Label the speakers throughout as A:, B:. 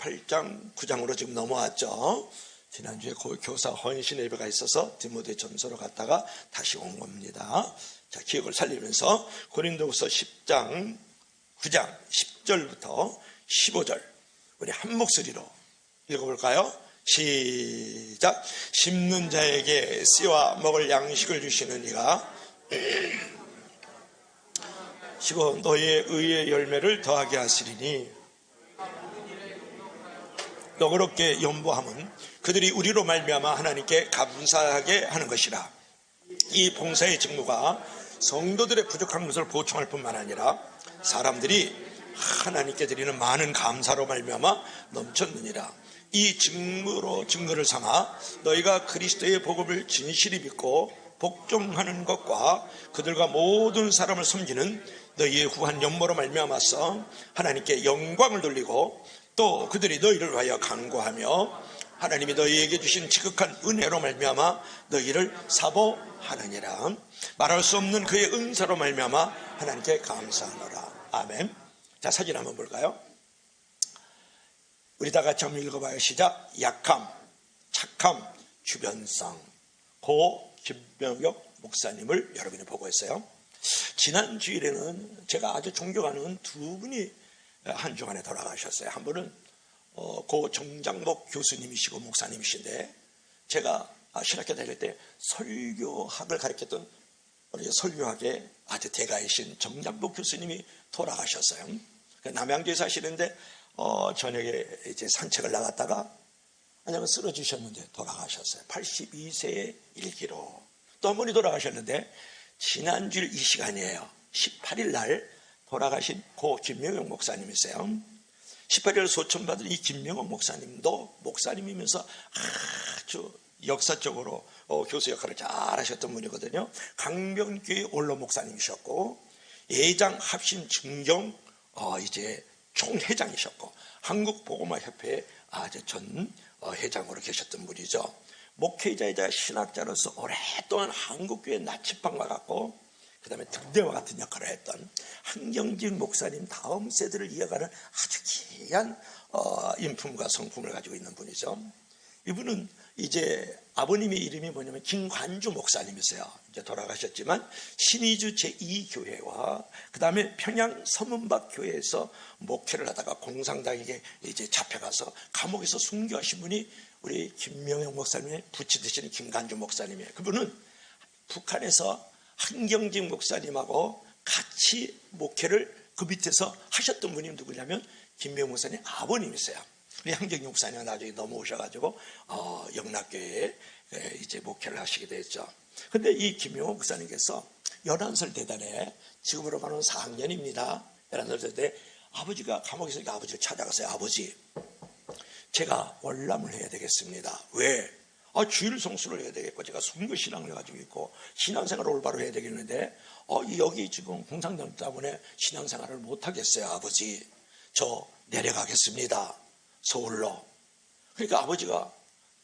A: 8장, 9장으로 지금 넘어왔죠. 지난주에 교사 헌신 예배가 있어서 디모데전서로 갔다가 다시 온 겁니다. 자, 기억을 살리면서 고린도후서 10장 9장 10절부터 15절 우리 한 목소리로 읽어볼까요? 시작. 심는 자에게 씨와 먹을 양식을 주시는 이가 시고 너희의 의의 열매를 더하게 하시리니 너그럽게 연보함은 그들이 우리로 말미암아 하나님께 감사하게 하는 것이라. 이 봉사의 직무가 성도들의 부족한 것을 보충할 뿐만 아니라 사람들이 하나님께 드리는 많은 감사로 말미암아 넘쳤느니라. 이 증거를 삼아 너희가 그리스도의 복음을 진실히 믿고 복종하는 것과 그들과 모든 사람을 섬기는 너희의 후한 연모로 말미암아서 하나님께 영광을 돌리고 또 그들이 너희를 위하여 간구하며 하나님이 너희에게 주신 지극한 은혜로 말미암아 너희를 사모하느니라. 말할 수 없는 그의 은사로 말미암아 하나님께 감사하노라. 아멘. 자, 사진 한번 볼까요? 우리 다 같이 한번 읽어봐요. 시작. 약함, 착함, 주변성. 고 김명혁 목사님을 여러분이 보고 있어요. 지난 주일에는 제가 아주 존경하는 두 분이 한 주간에 돌아가셨어요. 한 분은 고 정장복 교수님이시고 목사님이신데, 제가 신학교 다닐 때 설교학을 가르쳤던 우리 설교학의 아주 대가이신 정장복 교수님이 돌아가셨어요. 남양주에 사시는데 저녁에 이제 산책을 나갔다가 그냥 쓰러지셨는데 돌아가셨어요. 82세의 일기로. 또 한 분이 돌아가셨는데 지난주일 이 시간이에요. 18일 날 돌아가신 고 김명영 목사님이세요. 18일 소천받은 이 김명영 목사님도 목사님이면서 아주 역사적으로 교수 역할을 잘 하셨던 분이거든요. 강변교회 원로 목사님이셨고 예장 합심 증경 이제 총회장이셨고 한국복음화협회 아주 전 회장으로 계셨던 분이죠. 목회자이자 신학자로서 오랫동안 한국교회 나침반과 같고 그 다음에 등대와 같은 역할을 했던 한경직 목사님 다음 세대를 이어가는 아주 귀한 인품과 성품을 가지고 있는 분이죠. 이분은 이제 아버님의 이름이 뭐냐면 김관주 목사님이세요. 이제 돌아가셨지만 신의주 제2교회와 그 다음에 평양 서문박 교회에서 목회를 하다가 공산당에게 이제 잡혀가서 감옥에서 순교하신 분이 우리 김명영 목사님의 부치되시는 김관주 목사님이에요. 그분은 북한에서 한경직 목사님하고 같이 목회를 그 밑에서 하셨던 분이 누구냐면 김명영 목사님 아버님이세요. 우리 한경직 목사님은 나중에 넘어오셔가지고 영락교회에 이제 목회를 하시게 됐죠. 근데 이 김명영 목사님께서 11살 되단에 지금으로 말하면 4학년입니다. 11살 때 아버지가 감옥에 있으니까 아버지를 찾아가서요. 아버지, 제가 월남을 해야 되겠습니다. 왜? 주일 성수를 해야 되겠고 제가 순교신앙을 가지고 있고 신앙생활을 올바로 해야 되겠는데 여기 지금 공산당 때문에 신앙생활을 못하겠어요. 아버지, 저 내려가겠습니다. 서울로. 그러니까 아버지가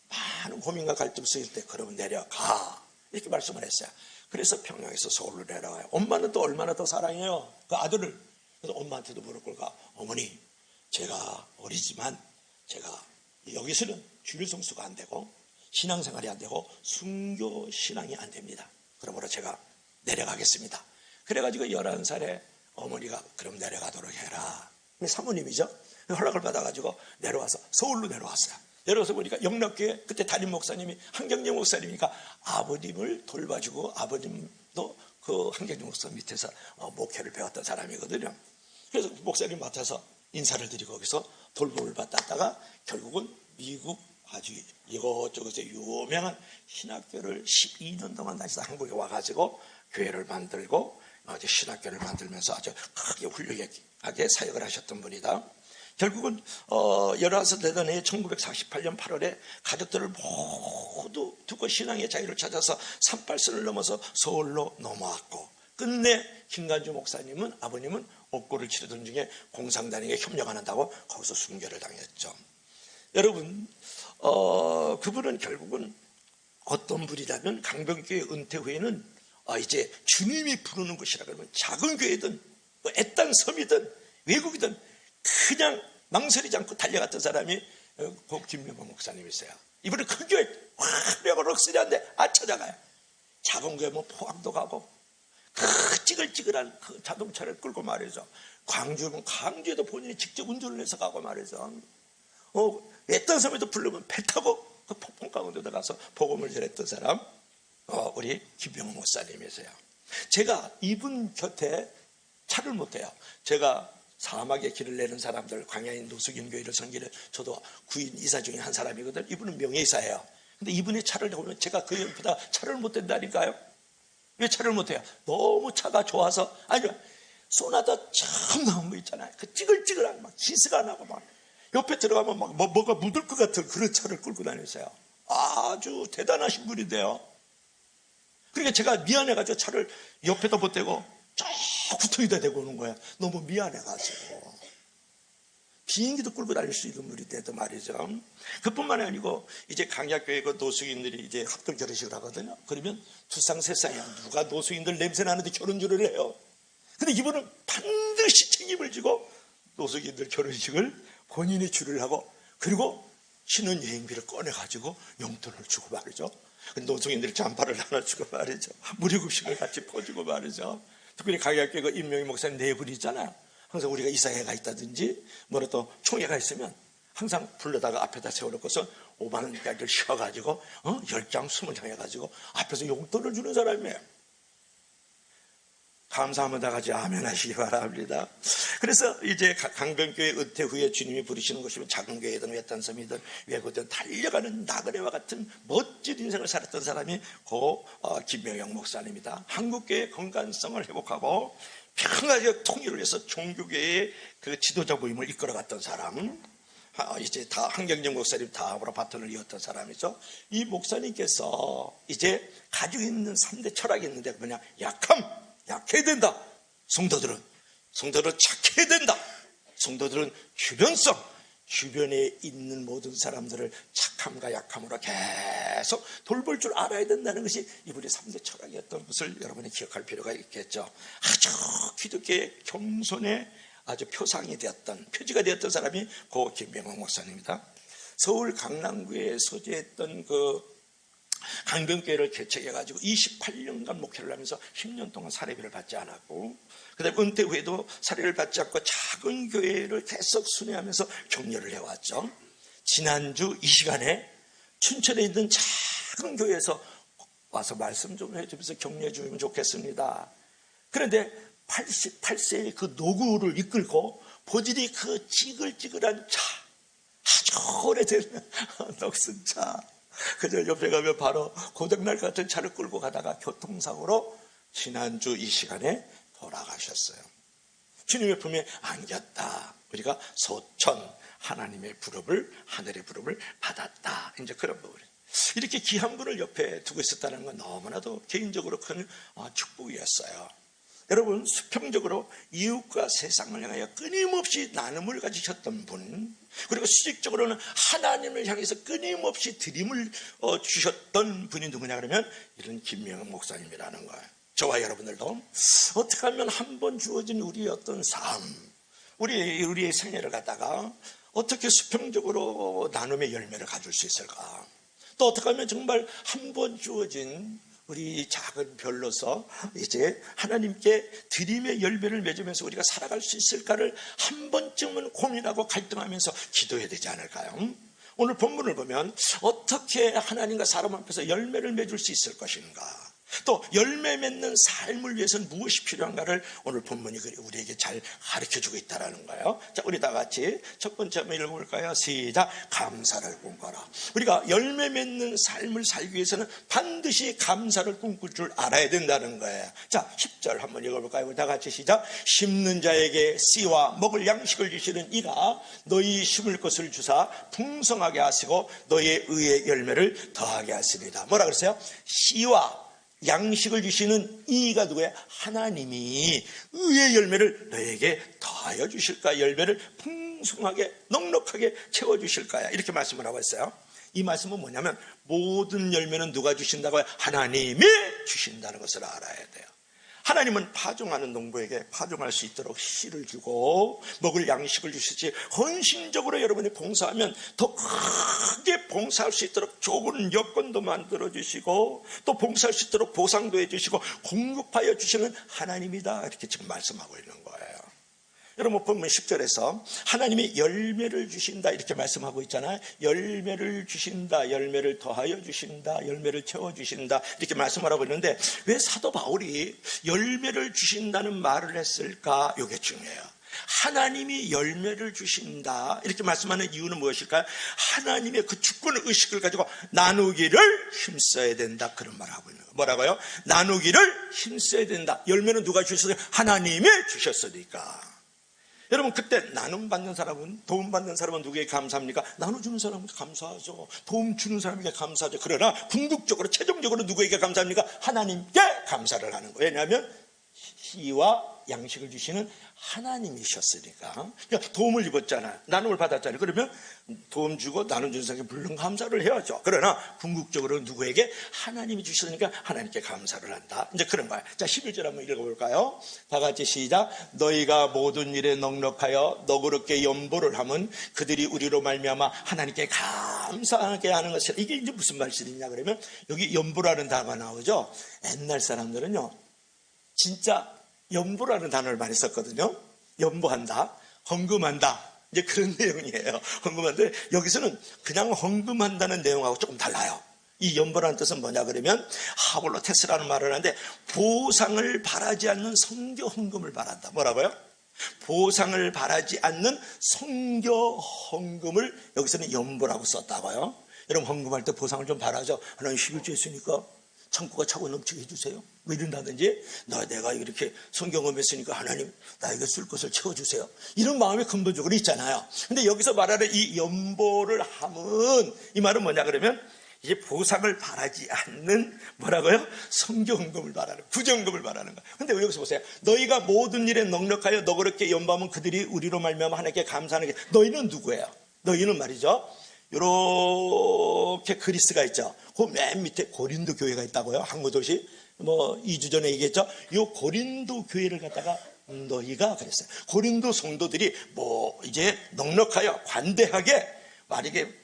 A: 많은 고민과 갈등 있을 때 그러면 내려가 이렇게 말씀을 했어요. 그래서 평양에서 서울로 내려가요. 엄마는 또 얼마나 더 사랑해요 그 아들을. 그래서 엄마한테도 물을 가. 어머니, 제가 어리지만 제가 여기서는 주일 성수가 안 되고 신앙생활이 안 되고 순교 신앙이 안 됩니다. 그러므로 제가 내려가겠습니다. 그래가지고 11살에 어머니가 그럼 내려가도록 해라. 사모님이죠. 허락을 받아가지고 내려와서 서울로 내려왔어요. 내려와서 보니까 영락교회 그때 담임 목사님이 한경직 목사님이니까 아버님을 돌봐주고 아버님도 그 한경직 목사 밑에서 목회를 배웠던 사람이거든요. 그래서 목사님 맡아서 인사를 드리고 거기서 돌봄을 받다가 결국은 미국 아주 이것저것에 유명한 신학교를 12년 동안 다니서 한국에 와가지고 교회를 만들고 아주 신학교를 만들면서 아주 크게 훌륭하게 사역을 하셨던 분이다. 결국은 11살 되던 해 1948년 8월에 가족들을 모두 두고 신앙의 자유를 찾아서 산발선을 넘어서 서울로 넘어왔고 끝내 김관주 목사님은 아버님은 옥고를 치르던 중에 공산당에게 협력 안 한다고 거기서 순교를 당했죠. 여러분 그분은 결국은 어떤 분이냐면 강변교회 은퇴 후에는 이제 주님이 부르는 곳이라 그러면 작은 교회든 뭐 애딴 섬이든 외국이든 그냥 망설이지 않고 달려갔던 사람이 고 김명호 목사님이세요. 이분은 큰 교회 화려하고 럭셔리한데 찾아가요. 작은 교회 뭐 포항도 가고 그 찌글찌글한 그 자동차를 끌고 말이죠. 광주면 광주에도 본인이 직접 운전을 해서 가고 말이죠. 외딴 섬에도 부르면 배 타고 그 폭풍 가운데 들어가서 복음을 전했던 사람, 우리 김병호 목사님이세요. 제가 이분 곁에 차를 못 해요. 제가 사막에 길을 내는 사람들, 광야인 노숙인 교회를 섬기는 저도 구인 이사 중에 한 사람이거든. 이분은 명예이사예요. 근데 이분이 차를 내보면 제가 그 옆에다 차를 못 댄다니까요. 왜 차를 못 해요? 너무 차가 좋아서. 아니요, 소나다 참 나온 거 있잖아요. 그 찌글찌글한 막 기스가 나고 막 옆에 들어가면 막 뭐가 묻을 것 같은 그런 차를 끌고 다녔어요. 아주 대단하신 분인데요. 그러니까 제가 미안해가지고 차를 옆에다 못 대고 쫙 구덩이다 대고 오는 거야. 너무 미안해가지고. 비행기도 끌고 다닐 수 있는 분인데도 말이죠. 그뿐만이 아니고 이제 강약교회 그 노숙인들이 이제 합동 결혼식을 하거든요. 그러면 두 쌍 세 쌍이야. 누가 노숙인들 냄새 나는데 결혼주를 해요. 근데 이분은 반드시 책임을 지고 노숙인들 결혼식을 본인이 주를 하고, 그리고 신혼여행비를 꺼내가지고 용돈을 주고 말이죠. 노숙인들이 잠바를 하나 주고 말이죠. 무료급식을 같이 퍼주고 말이죠. 특별히 강약교회 그 임명희 목사님 네 분이 있잖아요. 항상 우리가 이사회가 있다든지 뭐라 또 총회가 있으면 항상 불러다가 앞에다 세워놓고서 5만 원짜리를 씌워가지고 10장 20장 해가지고 앞에서 용돈을 주는 사람이에요. 감사하면 다 같이 아멘 하시기 바랍니다. 그래서 이제 강변교회 은퇴 후에 주님이 부르시는 것이면 작은 교회든 외딴 섬이든 외국이든 달려가는 나그네와 같은 멋진 인생을 살았던 사람이 고 김명영 목사님입니다. 한국교회의 건강성을 회복하고 평화적 통일을 위해서 종교계의 그 지도자 모임을 이끌어갔던 사람, 이제 다 한경정 목사님 다음으로 바톤을 이었던 사람이죠. 이 목사님께서 이제 가지고 있는 3대 철학이 있는데 뭐냐? 약해야 된다. 성도들은 착해야 된다. 성도들은 주변에 있는 모든 사람들을 착함과 약함으로 계속 돌볼 줄 알아야 된다는 것이 이분의 3대 철학이었던 것을 여러분이 기억할 필요가 있겠죠. 아주 기독교의 겸손의 아주 표지가 되었던 사람이 고 김병호 목사님입니다. 서울 강남구에 소재했던 그 강변교회를 개척해가지고 28년간 목회를 하면서 10년 동안 사례비를 받지 않았고, 그 다음에 은퇴 후에도 사례를 받지 않고 작은 교회를 계속 순회하면서 격려를 해왔죠. 지난주 이 시간에 춘천에 있는 작은 교회에서 와서 말씀 좀 해주면서 격려해 주면 좋겠습니다. 그런데 88세의 그 노구를 이끌고 보질이 그 찌글찌글한 차, 아주 오래된 녹슨 차, 그저 옆에 가면 바로 고장날 것 같은 차를 끌고 가다가 교통사고로 지난주 이 시간에 돌아가셨어요. 주님의 품에 안겼다. 우리가 소천, 하나님의 부름을, 하늘의 부름을 받았다. 이제 그런 부분. 이렇게 귀한 분을 옆에 두고 있었다는 건 너무나도 개인적으로 큰 축복이었어요. 여러분, 수평적으로 이웃과 세상을 향하여 끊임없이 나눔을 가지셨던 분, 그리고 수직적으로는 하나님을 향해서 끊임없이 드림을 주셨던 분이 누구냐 그러면 이런 김명은 목사님이라는 거예요. 저와 여러분들도 어떻게 하면 한 번 주어진 우리의 어떤 삶, 우리의 생애를 갖다가 어떻게 수평적으로 나눔의 열매를 가질 수 있을까? 또 어떻게 하면 정말 한 번 주어진 우리 작은 별로서 이제 하나님께 드림의 열매를 맺으면서 우리가 살아갈 수 있을까를 한 번쯤은 고민하고 갈등하면서 기도해야 되지 않을까요? 오늘 본문을 보면 어떻게 하나님과 사람 앞에서 열매를 맺을 수 있을 것인가, 또 열매 맺는 삶을 위해서는 무엇이 필요한가를 오늘 본문이 우리에게 잘 가르쳐주고 있다는 거예요. 자, 우리 다 같이 첫 번째 한번 읽어볼까요? 시작. 감사를 꿈꿔라. 우리가 열매 맺는 삶을 살기 위해서는 반드시 감사를 꿈꿀 줄 알아야 된다는 거예요. 자, 10절 한번 읽어볼까요? 우리 다 같이 시작. 심는 자에게 씨와 먹을 양식을 주시는 이가 너희 심을 것을 주사 풍성하게 하시고 너희의 의의 열매를 더하게 하십니다. 뭐라 그랬어요? 씨와 양식을 주시는 이가 누구야? 하나님이 의의 열매를 너에게 더하여 주실까? 열매를 풍성하게 넉넉하게 채워주실까요? 이렇게 말씀을 하고 있어요. 이 말씀은 뭐냐면 모든 열매는 누가 주신다고요? 하나님이 주신다는 것을 알아야 돼요. 하나님은 파종하는 농부에게 파종할 수 있도록 씨를 주고 먹을 양식을 주시지, 헌신적으로 여러분이 봉사하면 더 크게 봉사할 수 있도록 좋은 여건도 만들어 주시고 또 봉사할 수 있도록 보상도 해 주시고 공급하여 주시는 하나님이다, 이렇게 지금 말씀하고 있는 거예요. 여러분 보면 10절에서 하나님이 열매를 주신다 이렇게 말씀하고 있잖아요. 열매를 주신다, 열매를 더하여 주신다, 열매를 채워주신다 이렇게 말씀을 하고 있는데 왜 사도 바울이 열매를 주신다는 말을 했을까? 이게 중요해요. 하나님이 열매를 주신다 이렇게 말씀하는 이유는 무엇일까요? 하나님의 그 주권 의식을 가지고 나누기를 힘써야 된다, 그런 말을 하고 있는 거예요. 뭐라고요? 나누기를 힘써야 된다. 열매는 누가 주셨어요? 하나님이 주셨으니까. 여러분 그때 나눔 받는 사람은, 도움 받는 사람은 누구에게 감사합니까? 나눠주는 사람에게 감사하죠. 도움 주는 사람에게 감사하죠. 그러나 궁극적으로 최종적으로 누구에게 감사합니까? 하나님께 감사를 하는 거예요. 왜냐하면 씨와 양식을 주시는 하나님이셨으니까. 그러니까 도움을 입었잖아요. 나눔을 받았잖아요. 그러면 도움 주고 나눔 주는 사람에게 물론 감사를 해야죠. 그러나 궁극적으로 누구에게? 하나님이 주시니까 하나님께 감사를 한다, 이제 그런 거예요. 자, 11절 한번 읽어볼까요? 다 같이 시작. 너희가 모든 일에 넉넉하여 너그럽게 연보를 하면 그들이 우리로 말미암아 하나님께 감사하게 하는 것이라. 이게 이제 무슨 말씀이냐 그러면 여기 연보라는 단어가 나오죠. 옛날 사람들은요 진짜 연보라는 단어를 많이 썼거든요. 연보한다, 헌금한다, 이제 그런 내용이에요. 헌금한데 여기서는 그냥 헌금한다는 내용하고 조금 달라요. 이 연보라는 뜻은 뭐냐 그러면 하볼로테스라는 말을 하는데 보상을 바라지 않는 선교 헌금을 바란다. 뭐라고요? 보상을 바라지 않는 선교 헌금을 여기서는 연보라고 썼다고요. 여러분 헌금할 때 보상을 좀 바라죠. 하나님 11조 했으니까 창고가 차고 넘치게 해주세요, 뭐 이런다든지, 내가 이렇게 성경험했으니까 하나님 나에게 쓸 것을 채워주세요, 이런 마음이 근본적으로 있잖아요. 근데 여기서 말하는 이 연보를 함은, 이 말은 뭐냐 그러면 이제 보상을 바라지 않는 뭐라고요? 성경헌금을 말하는, 구정금을 말하는 거예요. 근데 여기서 보세요. 너희가 모든 일에 넉넉하여 너그럽게 연보하면 그들이 우리로 말미암아 하나님께 감사하는 게, 너희는 누구예요? 너희는 말이죠, 이렇게 그리스가 있죠. 그 맨 밑에 고린도 교회가 있다고요. 항구 도시. 2주 전에 얘기했죠. 이 고린도 교회를 갖다가 너희가 그랬어요. 고린도 성도들이 이제 넉넉하여 관대하게 만약에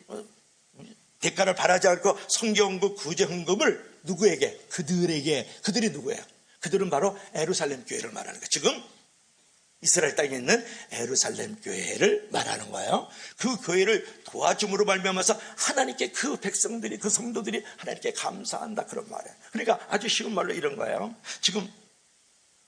A: 대가를 바라지 않고 성경헌금, 구제헌금을 누구에게? 그들에게. 그들이 누구예요? 그들은 바로 예루살렘 교회를 말하는 거예요. 지금 이스라엘 땅에 있는 예루살렘 교회를 말하는 거예요. 그 교회를 도와줌으로 말미암아서 하나님께 그 백성들이, 그 성도들이 하나님께 감사한다, 그런 말이에요. 그러니까 아주 쉬운 말로 이런 거예요. 지금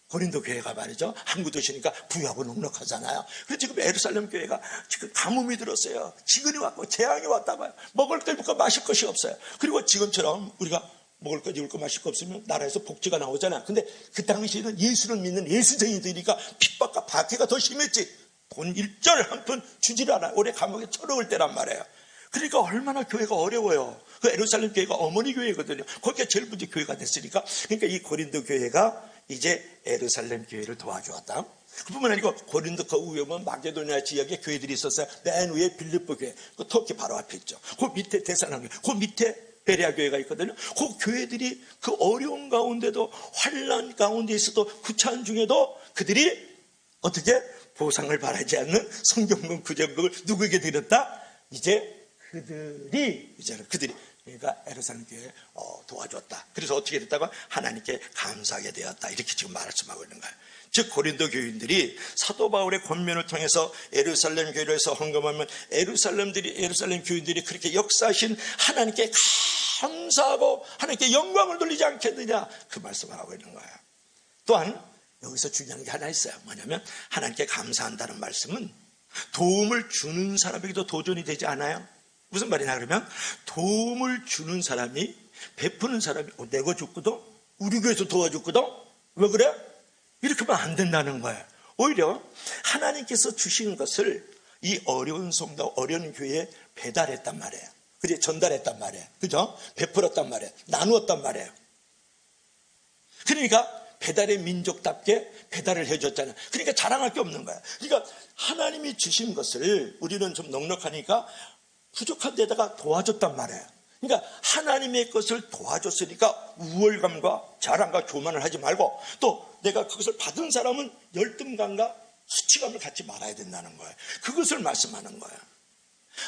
A: 고린도 교회가 말이죠, 항구 도시니까 부유하고 넉넉하잖아요. 그래서 지금 예루살렘 교회가 지금 가뭄이 들었어요. 지근이 왔고 재앙이 왔다고요. 먹을 것 입을 것 마실 것이 없어요. 그리고 지금처럼 우리가 먹을 것 입을 것 마실 것 없으면 나라에서 복지가 나오잖아요. 근데 그 당시에는 예수를 믿는 예수쟁이들이니까 핍박과 박해가 더 심했지. 돈 일절 한 푼 주질 않아요. 올해 감옥에 쳐넣을 때란 말이에요. 그러니까 얼마나 교회가 어려워요. 그 예루살렘 교회가 어머니 교회거든요. 거기가 제일 먼저 교회가 됐으니까. 그러니까 이 고린도 교회가 이제 예루살렘 교회를 도와주었다. 그뿐만 아니고 고린도 그 위에 보면 마게도니아 지역에 교회들이 있었어요. 맨 위에 빌립보 교회, 그 터키 바로 앞에 있죠. 그 밑에 데살로니가, 그 밑에 베레아 교회가 있거든요. 그 교회들이 그 어려운 가운데도, 환난 가운데 있어도, 구차한 중에도 그들이 어떻게 보상을 바라지 않는 성경금, 구제금을 누구에게 드렸다? 이제 그들이 그러니까 예루살렘 교회에 도와줬다. 그래서 어떻게 됐다고? 하나님께 감사하게 되었다, 이렇게 지금 말씀하고 있는 거예요. 즉 고린도 교인들이 사도 바울의 권면을 통해서 예루살렘 교회에서 헌금하면 예루살렘 교인들이 그렇게 역사하신 하나님께 감사하고 하나님께 영광을 돌리지 않겠느냐, 그 말씀을 하고 있는 거예요. 또한 여기서 중요한 게 하나 있어요. 뭐냐면 하나님께 감사한다는 말씀은 도움을 주는 사람에게도 도전이 되지 않아요. 무슨 말이냐 그러면 도움을 주는 사람이, 베푸는 사람이 내가 줬거든, 우리 교회에서 도와줬거든, 왜 그래? 이렇게 하면 안 된다는 거예요. 오히려 하나님께서 주신 것을 이 어려운 성도, 어려운 교회에 배달했단 말이에요. 그래, 전달했단 말이에요. 그죠? 베풀었단 말이에요. 나누었단 말이에요. 그러니까 배달의 민족답게 배달을 해줬잖아요. 그러니까 자랑할 게 없는 거예요. 그러니까 하나님이 주신 것을 우리는 좀 넉넉하니까 부족한 데다가 도와줬단 말이에요. 그러니까 하나님의 것을 도와줬으니까 우월감과 자랑과 교만을 하지 말고, 또 내가 그것을 받은 사람은 열등감과 수치감을 갖지 말아야 된다는 거예요. 그것을 말씀하는 거예요.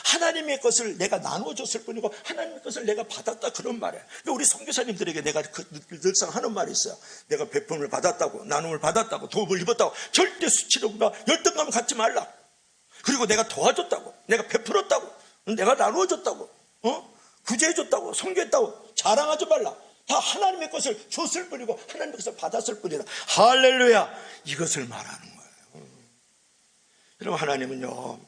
A: 하나님의 것을 내가 나눠줬을 뿐이고 하나님의 것을 내가 받았다, 그런 말이에요. 그러니까 우리 선교사님들에게 내가 늘상 하는 말이 있어요. 내가 베품을 받았다고, 나눔을 받았다고, 도움을 입었다고 절대 수치감과 열등감을 갖지 말라. 그리고 내가 도와줬다고, 내가 베풀었다고, 내가 나누어줬다고, 구제해줬다고, 선교했다고 자랑하지 말라. 다 하나님의 것을 줬을 뿐이고 하나님의 것을 받았을 뿐이다. 할렐루야. 이것을 말하는 거예요. 여러분, 하나님은요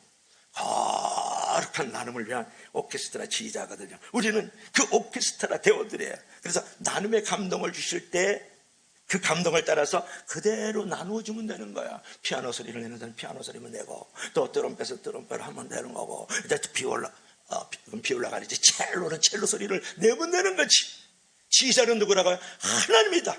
A: 거룩한 나눔을 위한 오케스트라 지휘자거든요. 우리는 그 오케스트라 대원들이에요. 그래서 나눔의 감동을 주실 때 그 감동을 따라서 그대로 나누어주면 되는 거야. 피아노 소리를 내는 사람 피아노 소리만 내고, 또 트럼펫을 트럼펫을 하면 되는 거고, 이제 비올라가 아니지, 첼로는 첼로 소리를 내면 되는 거지. 지휘자는 누구라고요? 하나님이다.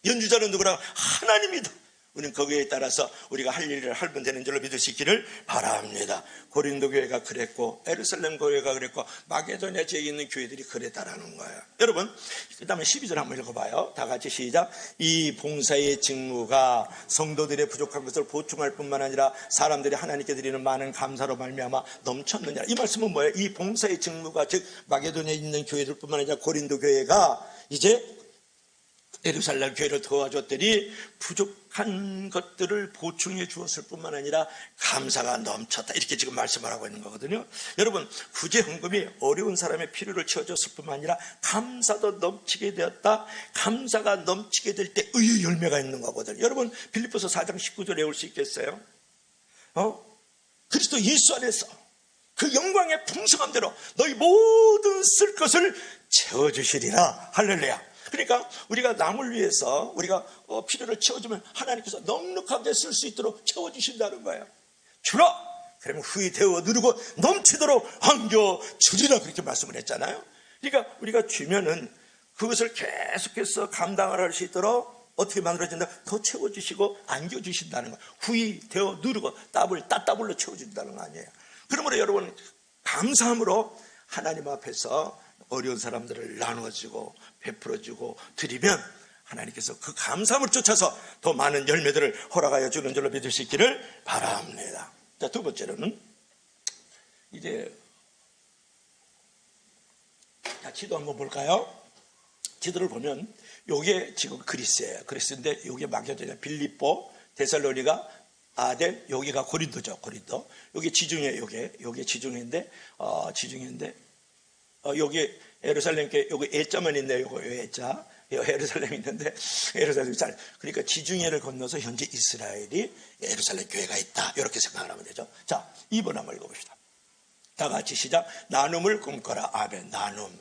A: 연주자는 누구라고? 하나님이다. 우리는 거기에 따라서 우리가 할 일을 하면 되는 줄로 믿을 수 있기를 바랍니다. 고린도 교회가 그랬고, 예루살렘 교회가 그랬고, 마게도냐 지역에 있는 교회들이 그랬다라는 거예요. 여러분, 그 다음에 12절 한번 읽어봐요. 다 같이 시작. 이 봉사의 직무가 성도들의 부족한 것을 보충할 뿐만 아니라 사람들이 하나님께 드리는 많은 감사로 말미암아 넘쳤느냐. 이 말씀은 뭐예요? 이 봉사의 직무가, 즉 마게도냐에 있는 교회들 뿐만 아니라 고린도 교회가 이제 예루살렘 교회를 도와줬더니 부족한 것들을 보충해 주었을 뿐만 아니라 감사가 넘쳤다, 이렇게 지금 말씀을 하고 있는 거거든요. 여러분, 구제 헌금이 어려운 사람의 필요를 채워줬을 뿐만 아니라 감사도 넘치게 되었다. 감사가 넘치게 될 때 의의 열매가 있는 거거든요. 여러분, 빌립보서 4장 19절 외울 수 있겠어요? 그리스도 예수 안에서 그 영광의 풍성함대로 너희 모든 쓸 것을 채워주시리라. 할렐루야. 그러니까 우리가 남을 위해서 우리가 필요를 채워주면 하나님께서 넉넉하게 쓸 수 있도록 채워주신다는 거예요. 주라! 그러면 후히 되어 누르고 넘치도록 안겨주리라, 그렇게 말씀을 했잖아요. 그러니까 우리가 주면은 그것을 계속해서 감당을 할 수 있도록 어떻게 만들어진다? 더 채워주시고 안겨주신다는 거예요. 후히 되어 누르고 따블로 채워준다는 거 아니에요. 그러므로 여러분, 감사함으로 하나님 앞에서 어려운 사람들을 나누어주고 베풀어주고 드리면 하나님께서 그 감사함을 쫓아서 더 많은 열매들을 허락하여 주는 줄로 믿을 수 있기를 바랍니다. 자, 두 번째로는 이제 지도 한번 볼까요? 지도를 보면 요게 지금 그리스예요. 그리스인데 요게 마게도냐, 빌립보, 데살로니가, 아덴, 여기가 고린도죠. 고린도. 요게 지중해, 요게 지중해인데 여기 예루살렘께 여기 애자만 있네요. 요거 애자. 예루살렘이 있는데 예루살렘이 잘, 그러니까 지중해를 건너서 현재 이스라엘이 예루살렘 교회가 있다, 이렇게 생각을 하면 되죠. 자, 2번 한번 읽어봅시다. 다 같이 시작. 나눔을 꿈꿔라. 아멘. 나눔.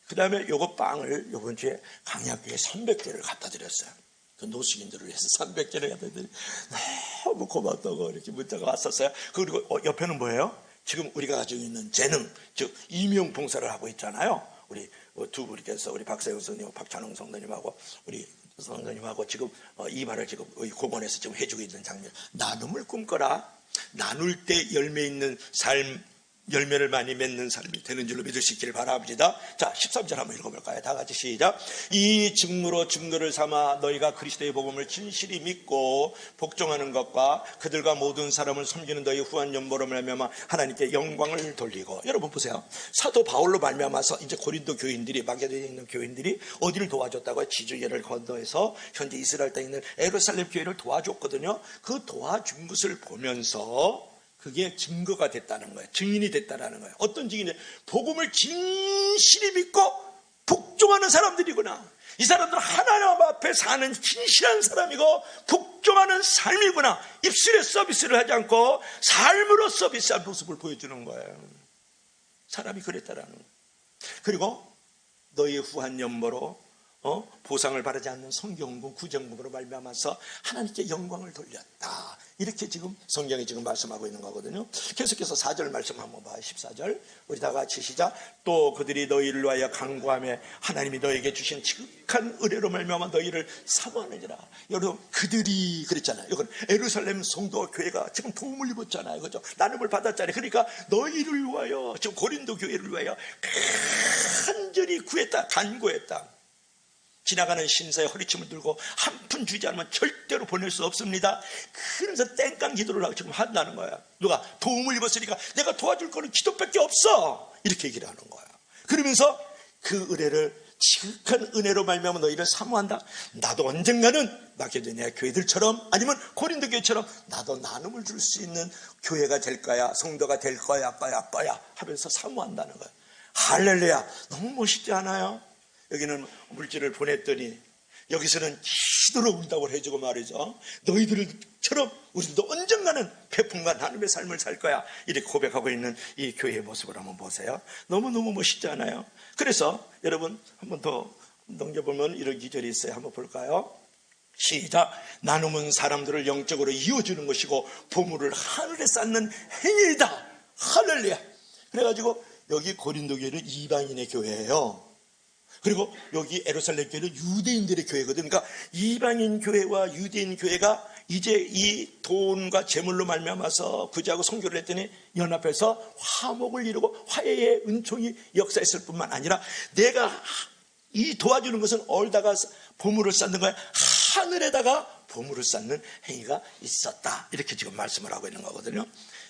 A: 그 다음에 요거 빵을 요번 주에 강약교회 300개를 갖다 드렸어요. 그 노숙인들을 위해서 300개를 갖다 드렸더니 너무 고맙다고 이렇게 문자가 왔었어요. 그리고 옆에는 뭐예요? 지금 우리가 가지고 있는 재능, 즉 이명 봉사를 하고 있잖아요. 우리 두 분께서, 우리 박세훈 선생님, 박찬홍 성도님하고 우리 성도님하고 지금 이 말을 지금 공원에서 지금 해주고 있는 장면. 나눔을 꿈꿔라. 나눌 때 열매 있는 삶, 열매를 많이 맺는 삶이 되는 줄로 믿을 수 있기를 바랍니다. 자, 13절 한번 읽어볼까요? 다 같이 시작. 이 증거로 증거를 삼아 너희가 그리스도의 복음을 진실히 믿고 복종하는 것과 그들과 모든 사람을 섬기는 너희 후한 연보로 말미암아 하나님께 영광을 돌리고. 여러분 보세요. 사도 바울로 말미암아서 이제 고린도 교인들이, 마게도냐에 있는 교인들이 어디를 도와줬다고요? 지중해를 건너에서 현재 이스라엘 땅에 있는 예루살렘 교회를 도와줬거든요. 그 도와준 것을 보면서 그게 증거가 됐다는 거예요. 증인이 됐다는 거예요. 어떤 증인이? 복음을 진실히 믿고 복종하는 사람들이구나. 이 사람들은 하나님 앞에 사는 진실한 사람이고 복종하는 삶이구나. 입술에 서비스를 하지 않고 삶으로 서비스한 모습을 보여주는 거예요. 사람이 그랬다라는 거예요. 그리고 너희 후한 연보로 보상을 바라지 않는 성경공 구정공으로 말미암아서 하나님께 영광을 돌렸다. 이렇게 지금 성경이 지금 말씀하고 있는 거거든요. 계속해서 4절 말씀 한번 봐요. 14절 우리 다 같이 시작. 또 그들이 너희를 위하여 간구하며 하나님이 너에게 주신 지극한 은혜로 말미암아 너희를 사모하느니라. 여러분 그들이 그랬잖아요. 이건 예루살렘 성도와 교회가 지금 도움을 입었잖아요. 그죠? 나눔을 받았잖아요. 그러니까 너희를 위하여 지금 고린도 교회를 위하여 간절히 구했다. 간구했다. 지나가는 신사에 허리춤을 들고 한 푼 주지 않으면 절대로 보낼 수 없습니다. 그래서 땡깡 기도를 하고 지금 한다는 거야. 누가 도움을 입었으니까 내가 도와줄 거는 기도밖에 없어. 이렇게 얘기를 하는 거야. 그러면서 그 은혜를 지극한 은혜로 말미암아 너희를 사모한다. 나도 언젠가는 마게도니아 교회들처럼 아니면 고린도 교회처럼 나도 나눔을 줄 수 있는 교회가 될 거야. 성도가 될 거야 하면서 사모한다는 거야. 할렐루야. 너무 멋있지 않아요? 여기는 물질을 보냈더니 여기서는 기도로 응답을 해주고 말이죠. 너희들처럼 우리도 언젠가는 배품과 나눔의 삶을 살 거야. 이렇게 고백하고 있는 이 교회의 모습을 한번 보세요. 너무너무 멋있지 않아요? 그래서 여러분 한번 더 넘겨보면 이런 기절이 있어요. 한번 볼까요? 시작. 나눔은 사람들을 영적으로 이어주는 것이고 보물을 하늘에 쌓는 행위이다. 할렐루야. 그래가지고 여기 고린도 교회는 이방인의 교회예요. 그리고 여기 예루살렘 교회는 유대인들의 교회거든요. 그러니까 이방인 교회와 유대인 교회가 이제 이 돈과 재물로 말미암아서 구제하고 선교를 했더니 연합해서 화목을 이루고 화해의 은총이 역사했을 뿐만 아니라 내가 이 도와주는 것은 얼다가 보물을 쌓는 거야. 하늘에다가 보물을 쌓는 행위가 있었다. 이렇게 지금 말씀을 하고 있는 거거든요.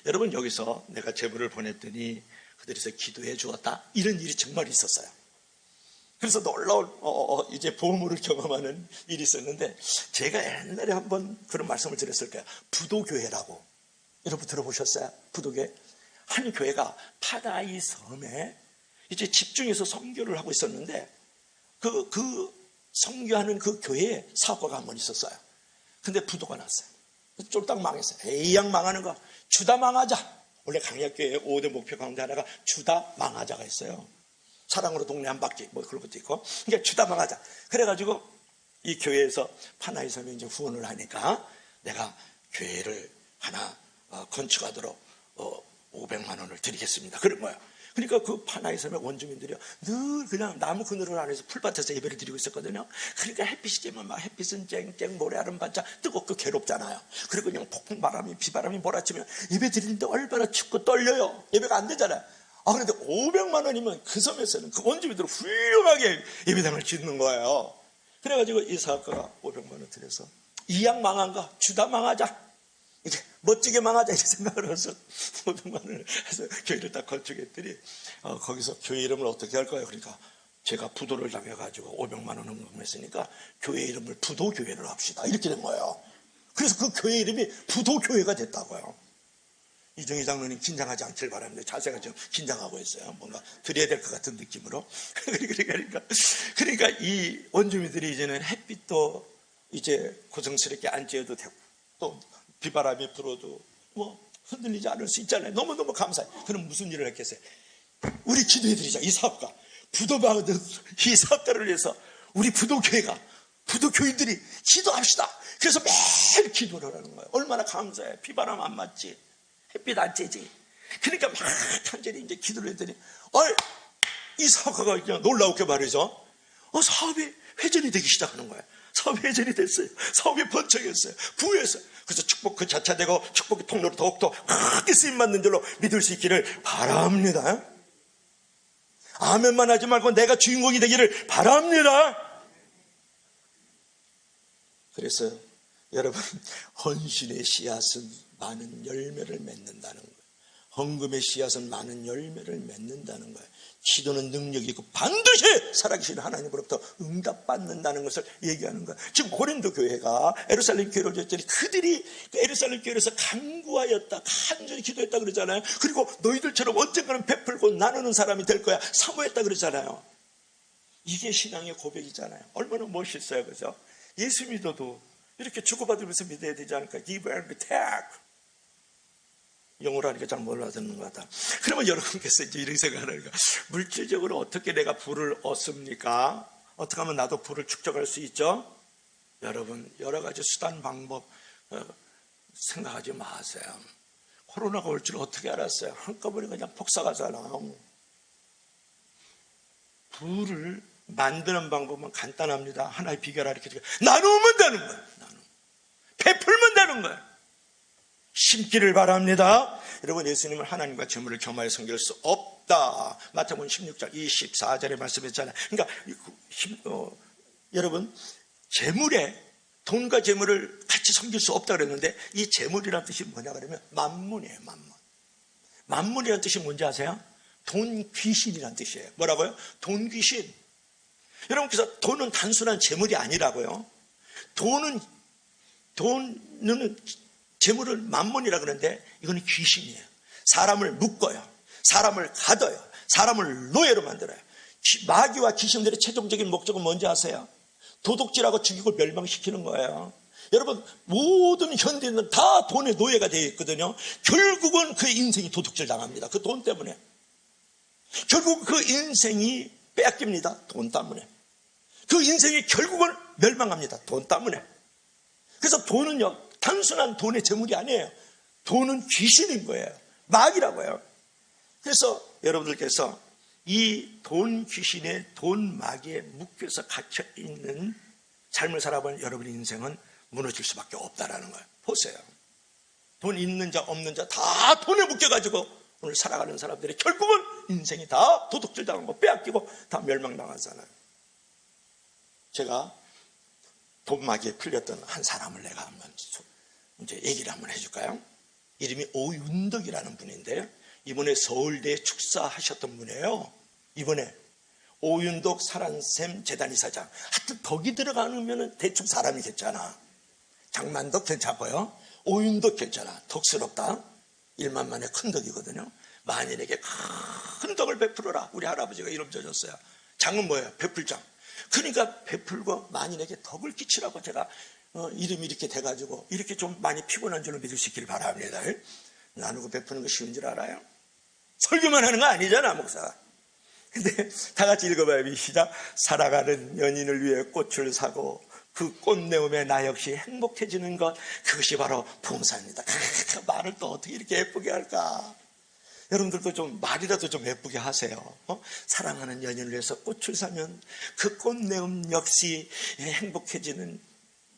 A: 여러분 여기서 내가 재물을 보냈더니 그들에서 기도해 주었다. 이런 일이 정말 있었어요. 그래서 놀라운 이제 보물을 경험하는 일이 있었는데 제가 옛날에 한번 그런 말씀을 드렸을 거예요. 부도교회라고 여러분 들어보셨어요? 부도교회 한 교회가 파다이 섬에 이제 집중해서 선교를 하고 있었는데 그 선교하는 그 교회에 사고가 한 번 있었어요. 근데 부도가 났어요. 쫄딱 망했어요. 에이양 망하는 거 주다 망하자. 원래 강약교회 5대 목표 가운데 하나가 주다 망하자가 있어요. 사랑으로 동네 한 바퀴 뭐 그런 것도 있고. 그러니까 주다 망하자. 그래가지고 이 교회에서 파나이 섬에 이제 후원을 하니까 내가 교회를 하나 건축하도록 500만 원을 드리겠습니다. 그런 거예요. 그러니까 그 파나이 섬의 원주민들이 늘 그냥 나무 그늘을 안에서 풀밭에서 예배를 드리고 있었거든요. 그러니까 햇빛이 되면 막 햇빛은 쨍쨍 모래알은 반짝 뜨겁고 괴롭잖아요. 그리고 그냥 폭풍 바람이 비바람이 몰아치면 예배 드리는데 얼마나 춥고 떨려요. 예배가 안 되잖아요. 그런데 500만 원이면 그 섬에서는 그 원주민들은 훌륭하게 예배당을 짓는 거예요. 그래가지고 이 사업가가 500만 원 들여서 이양 망한가 주다 망하자. 이제 멋지게 망하자 이렇게 생각을 해서 500만 원을 해서 교회를 딱 건축했더니 거기서 교회 이름을 어떻게 할까요? 그러니까 제가 부도를 당해가지고 500만 원 헌금했으니까 교회 이름을 부도교회를 합시다 이렇게 된 거예요. 그래서 그 교회 이름이 부도교회가 됐다고요. 이정희 장로님 긴장하지 않길 바랍니다. 자세가 좀 긴장하고 있어요. 뭔가 드려야 될 것 같은 느낌으로. 그러니까 이 원주민들이 이제는 햇빛도 이제 고성스럽게 안 쬐어도 되고 또 비바람이 불어도 뭐 흔들리지 않을 수 있잖아요. 너무너무 감사해. 그럼 무슨 일을 했겠어요? 우리 기도해드리자. 이 사업가 부도받은 이 사업가를 위해서 우리 부도교회가 부도교인들이 기도합시다. 그래서 매일 기도를 하는 거예요. 얼마나 감사해. 비바람 안 맞지. 햇빛 안 쬐지. 그러니까 막 간절히 이제 기도를 했더니 이 사업가가 그냥 놀라웠게 말이죠. 사업이 회전이 되기 시작하는 거예요. 사업이 회전이 됐어요. 사업이 번창했어요. 부유했어요. 그래서 축복 그 자차되고 축복의 통로로 더욱더 크게 쓰임받는 줄로 믿을 수 있기를 바랍니다. 아멘만 하지 말고 내가 주인공이 되기를 바랍니다. 그래서 여러분 헌신의 씨앗은 많은 열매를 맺는다는 거예요. 헌금의 씨앗은 많은 열매를 맺는다는 거예요. 기도는 능력이 있고 반드시 살아계신 하나님으로부터 응답받는다는 것을 얘기하는 거예요. 지금 고린도 교회가 예루살렘 교회를 줬더니 그들이 예루살렘 교회에서 간구하였다, 간절히 기도했다 그러잖아요. 그리고 너희들처럼 언젠가는 베풀고 나누는 사람이 될 거야 사모했다 그러잖아요. 이게 신앙의 고백이잖아요. 얼마나 멋있어요. 그죠? 예수 믿어도 이렇게 주고받으면서 믿어야 되지 않을까? Give and take. 영어로 하니까 잘 몰라듣는 것 같다. 그러면 여러분께서 이제 이런 생각을 하니까 물질적으로 어떻게 내가 부를 얻습니까? 어떻게 하면 나도 부를 축적할 수 있죠? 여러분, 여러 가지 수단, 방법 생각하지 마세요. 코로나가 올 줄 어떻게 알았어요? 한꺼번에 그냥 폭삭하잖아. 부를 만드는 방법은 간단합니다. 하나의 비결을 가르쳐줘요. 나누면 되는 거예요. 베풀면 되는 거예요. 심기를 바랍니다. 여러분, 예수님은 하나님과 재물을 겸하여 섬길 수 없다. 마태복음 16장 24절에 말씀했잖아요. 그러니까 여러분, 재물에 돈과 재물을 같이 섬길 수 없다 그랬는데, 이 재물이라는 뜻이 뭐냐 그러면 만문이에요. 만문. 만문이라는 뜻이 뭔지 아세요? 돈 귀신이라는 뜻이에요. 뭐라고요? 돈 귀신. 여러분, 그래서 돈은 단순한 재물이 아니라고요. 돈은 재물을 만문이라 그러는데 이거는 귀신이에요. 사람을 묶어요. 사람을 가둬요. 사람을 노예로 만들어요. 마귀와 귀신들의 최종적인 목적은 뭔지 아세요? 도둑질하고 죽이고 멸망시키는 거예요. 여러분, 모든 현대인은 다 돈의 노예가 되어 있거든요. 결국은 그 인생이 도둑질 당합니다. 그 돈 때문에. 결국 그 인생이 빼앗깁니다. 돈 때문에. 그 인생이 결국은 멸망합니다. 돈 때문에. 그래서 돈은요, 단순한 돈의 재물이 아니에요. 돈은 귀신인 거예요. 마귀라고요. 그래서 여러분들께서 이 돈 귀신의 돈 마귀에 묶여서 갇혀있는 삶을 살아보는 여러분의 인생은 무너질 수밖에 없다라는 거예요. 보세요. 돈 있는 자 없는 자 다 돈에 묶여가지고 오늘 살아가는 사람들이 결국은 인생이 다 도둑질 당하고 빼앗기고 다 멸망당하잖아요. 제가 돈 마귀에 풀렸던 한 사람을 내가 한번 이제 얘기를 한번 해줄까요? 이름이 오윤덕이라는 분인데요. 이번에 서울대 축사하셨던 분이에요. 이번에 오윤덕 사랑샘 재단 이사장. 하여튼 덕이 들어가면 대충 사람이겠잖아. 장만덕 괜찮고요. 오윤덕 괜찮아. 덕스럽다. 1만 만에 큰 덕이거든요. 만인에게 큰 덕을 베풀어라. 우리 할아버지가 이름 져줬어요. 장은 뭐예요? 베풀장. 그러니까 베풀고 만인에게 덕을 끼치라고 제가 이름이 이렇게 돼가지고 이렇게 좀 많이 피곤한 줄을 믿으시길 바랍니다. 나누고 베푸는 거 쉬운 줄 알아요? 설교만 하는 거 아니잖아, 목사가. 근데 다 같이 읽어봐요. 시작. 살아가는 연인을 위해 꽃을 사고 그 꽃내음에 나 역시 행복해지는 것, 그것이 바로 봉사입니다. 말을 또 어떻게 이렇게 예쁘게 할까? 여러분들도 좀 말이라도 좀 예쁘게 하세요. 사랑하는 연인을 위해서 꽃을 사면 그 꽃내음 역시 행복해지는,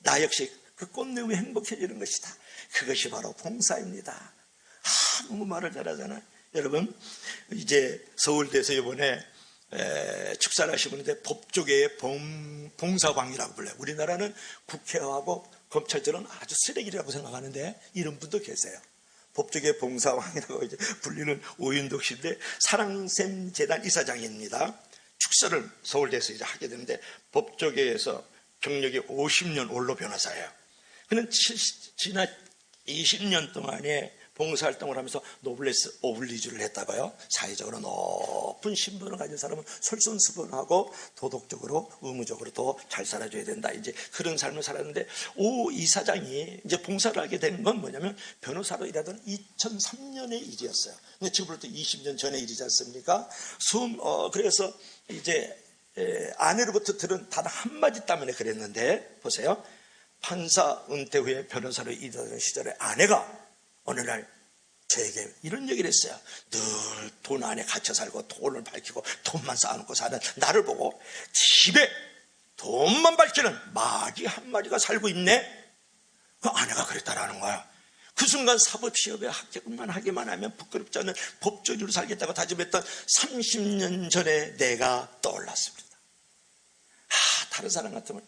A: 나 역시 그 꽃내음이 행복해지는 것이다. 그것이 바로 봉사입니다. 너무 말을 잘하잖아요. 여러분, 이제 서울대에서 이번에 축사를 하시는데 법조계의 봉사광이라고 불러요. 우리나라는 국회하고 검찰들은 아주 쓰레기라고 생각하는데 이런 분도 계세요. 법조계 봉사왕이라고 이제 불리는 오윤덕 씨인데 사랑샘 재단 이사장입니다. 축사를 서울대에서 이제 하게 되는데 법조계에서 경력이 50년 원로 변호사예요. 그는 지난 20년 동안에 봉사활동을 하면서 노블레스 오블리주를 했다고요. 사회적으로 높은 신분을 가진 사람은 솔선수범하고 도덕적으로 의무적으로 더 잘 살아줘야 된다. 이제 그런 삶을 살았는데 오 이사장이 이제 봉사를 하게 된 건 뭐냐면 변호사로 일하던 2003년의 일이었어요. 근데 지금부터 20년 전의 일이지 않습니까? 그래서 이제 아내로부터 들은 단 한마디 때문에 그랬는데 보세요. 판사 은퇴 후에 변호사로 일하던 시절에 아내가 어느 날 저에게 이런 얘기를 했어요. 늘 돈 안에 갇혀 살고 돈을 밝히고 돈만 쌓아놓고 사는 나를 보고 집에 돈만 밝히는 마귀 한 마리가 살고 있네. 그 아내가 그랬다라는 거야. 그 순간 사법시험에 합격만 하기만 하면 부끄럽지 않은 법조인으로 살겠다고 다짐했던 30년 전에 내가 떠올랐습니다. 다른 사람 같으면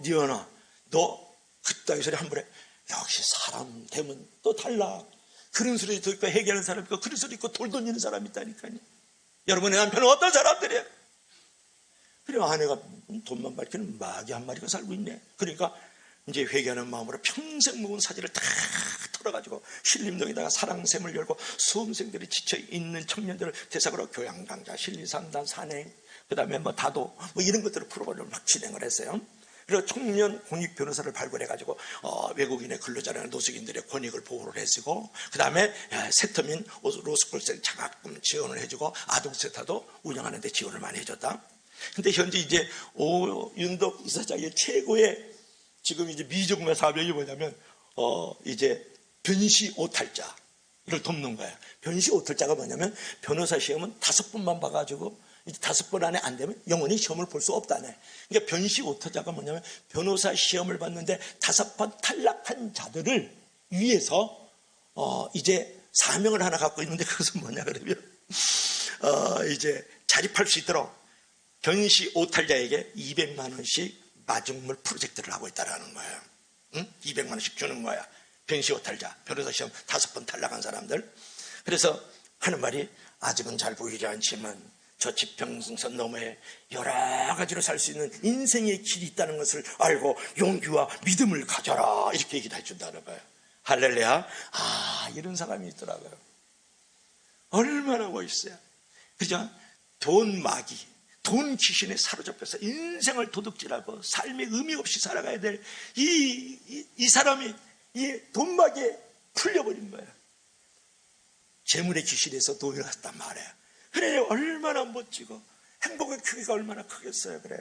A: 니언아 너 그따위 소리 한 번에 역시 사람 되면 또 달라. 그런 소리 듣고 해결하는 사람 있고 그런 소리 있고 돌 던지는 사람이 있다니까요. 여러분의 남편은 어떤 사람들이에요? 그리고 아내가 돈만 밝히는 마귀 한 마리가 살고 있네. 그러니까 이제 회개하는 마음으로 평생 묵은 사지를 다 털어가지고 신림동에다가 사랑샘을 열고 수험생들이 지쳐있는 청년들을 대상으로 교양 강좌, 실리상담, 산행, 그 다음에 다도 이런 것들을 프로그램을 막 진행을 했어요. 그리고 청년 공익 변호사를 발굴해가지고 외국인의 근로자라는 노숙인들의 권익을 보호를 해주고, 그 다음에 세터민 로스쿨생 장학금 지원을 해주고 아동센터도 운영하는 데 지원을 많이 해줬다. 근데 현재 이제 오윤덕 이사장의 최고의 지금 이제 미정부 사명이 뭐냐면 이제 변시 오탈자를 돕는 거예요. 변시 오탈자가 뭐냐면 변호사 시험은 5번만 봐가지고 이제 5번 안에 안 되면 영원히 시험을 볼 수 없다네. 그러니까 변시 오탈자가 뭐냐면 변호사 시험을 봤는데 5번 탈락한 자들을 위해서 이제 사명을 하나 갖고 있는데, 그것은 뭐냐 그러면 이제 자립할 수 있도록 변시 오탈자에게 200만 원씩 마중물 프로젝트를 하고 있다는 거예요. 응? 200만 원씩 주는 거야. 변시 오탈자, 변호사 시험 5번 탈락한 사람들. 그래서 하는 말이, 아직은 잘 보이지 않지만 저 지평선 너머에 여러 가지로 살 수 있는 인생의 길이 있다는 것을 알고 용기와 믿음을 가져라, 이렇게 얘기를 해준다는 거예요. 할렐루야. 이런 사람이 있더라고요. 얼마나 멋있어요. 그죠? 돈 마귀, 돈 귀신에 사로잡혀서 인생을 도둑질하고 삶의 의미 없이 살아가야 될 이 사람이 이 돈 마귀에 풀려버린 거예요. 재물의 귀신에서 도용했단 말이에요. 그래, 얼마나 멋지고 행복의 크기가 얼마나 크겠어요. 그래,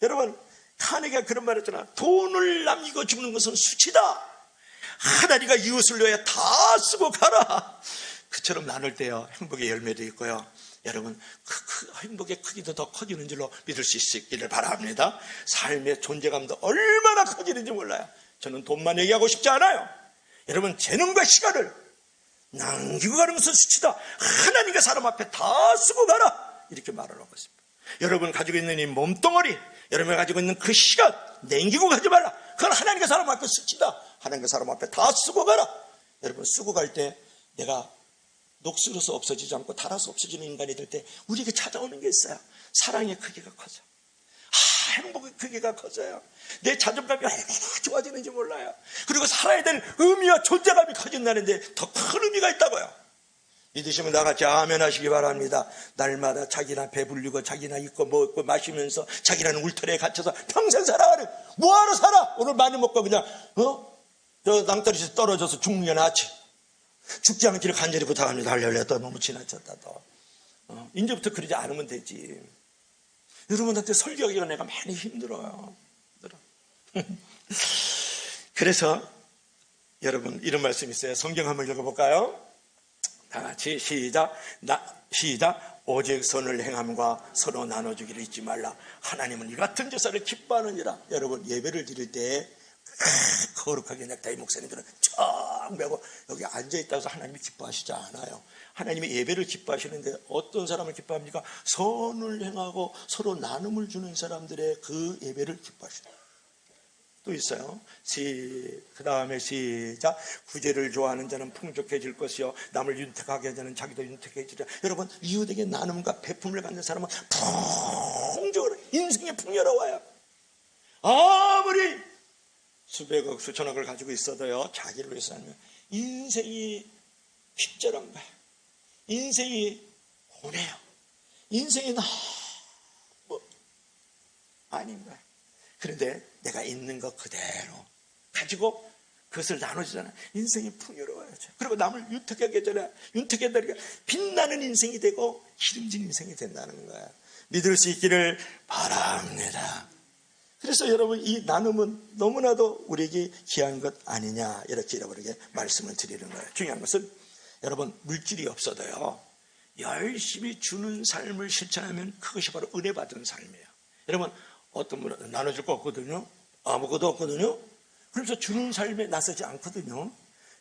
A: 여러분, 카네기가 그런 말 했잖아. 돈을 남기고 죽는 것은 수치다. 하나님과 이웃을 위해 다 쓰고 가라. 그처럼 나눌 때요, 행복의 열매도 있고요. 여러분, 행복의 크기도 더 커지는 줄로 믿을 수 있기를 바랍니다. 삶의 존재감도 얼마나 커지는지 몰라요. 저는 돈만 얘기하고 싶지 않아요. 여러분, 재능과 시간을 남기고 가는 것은 수치다. 하나님과 사람 앞에 다 쓰고 가라, 이렇게 말을 하고 있습니다. 여러분 가지고 있는 이 몸뚱어리, 여러분이 가지고 있는 그 시간 남기고 가지 말라. 그건 하나님과 사람 앞에 수치다. 하나님과 사람 앞에 다 쓰고 가라. 여러분, 쓰고 갈 때 내가 녹슬어서 없어지지 않고 닳아서 없어지는 인간이 될 때 우리에게 찾아오는 게 있어요. 사랑의 크기가 커져. 행복의 크기가 커져요. 내 자존감이 얼마나 좋아지는지 몰라요. 그리고 살아야 될 의미와 존재감이 커진다는데 더 큰 의미가 있다고요. 믿으시면 나같이 아멘 하시기 바랍니다. 날마다 자기나 배불리고 자기나 입고 먹고 마시면서 자기라는 울타리에 갇혀서 평생 살아가는, 뭐하러 살아? 오늘 많이 먹고 그냥 저 낭떠러지에서 떨어져서 죽는 게 낫지. 죽지 않기를 간절히 부탁합니다. 할렐루야. 또 너무 지나쳤다. 또 이제부터 그러지 않으면 되지. 여러분한테 설교하기가 내가 많이 힘들어요. 그래서 여러분, 이런 말씀이 있어요. 성경 한번 읽어볼까요? 다 같이 시작. 오직 선을 행함과 서로 나눠주기를 잊지 말라. 하나님은 이 같은 제사를 기뻐하느니라. 여러분, 예배를 드릴 때 거룩하게 넥타이 목사님들은 쫙 매고 여기 앉아있다고 해서 하나님이 기뻐하시지 않아요. 하나님이 예배를 기뻐하시는데 어떤 사람을 기뻐합니까? 선을 행하고 서로 나눔을 주는 사람들의 그 예배를 기뻐하시죠. 또 있어요. 그 다음에 시작. 구제를 좋아하는 자는 풍족해질 것이요, 남을 윤택하게 하는 자는 자기도 윤택해지리라. 여러분, 이웃에게 나눔과 베품을 갖는 사람은 풍족으로 인생이 풍요로워요. 아무리 수백억 수천억을 가지고 있어도요, 자기를 위해서 하면 인생이 핍절한 거예요. 인생이 고뇌요. 인생이 너무 아닌 거예요. 그런데 내가 있는 것 그대로 가지고 그것을 나눠주잖아. 인생이 풍요로워요. 그리고 남을 윤택하게 하잖아. 윤택하게 하니까 빛나는 인생이 되고 기름진 인생이 된다는 거야. 믿을 수 있기를 바랍니다. 그래서 여러분, 이 나눔은 너무나도 우리에게 귀한 것 아니냐, 이렇게 여러분에게 말씀을 드리는 거예요. 중요한 것은 여러분, 물질이 없어도요, 열심히 주는 삶을 실천하면 그것이 바로 은혜 받은 삶이에요. 여러분, 어떤 분은 나눠줄 거 없거든요. 아무것도 없거든요. 그래서 주는 삶에 나서지 않거든요.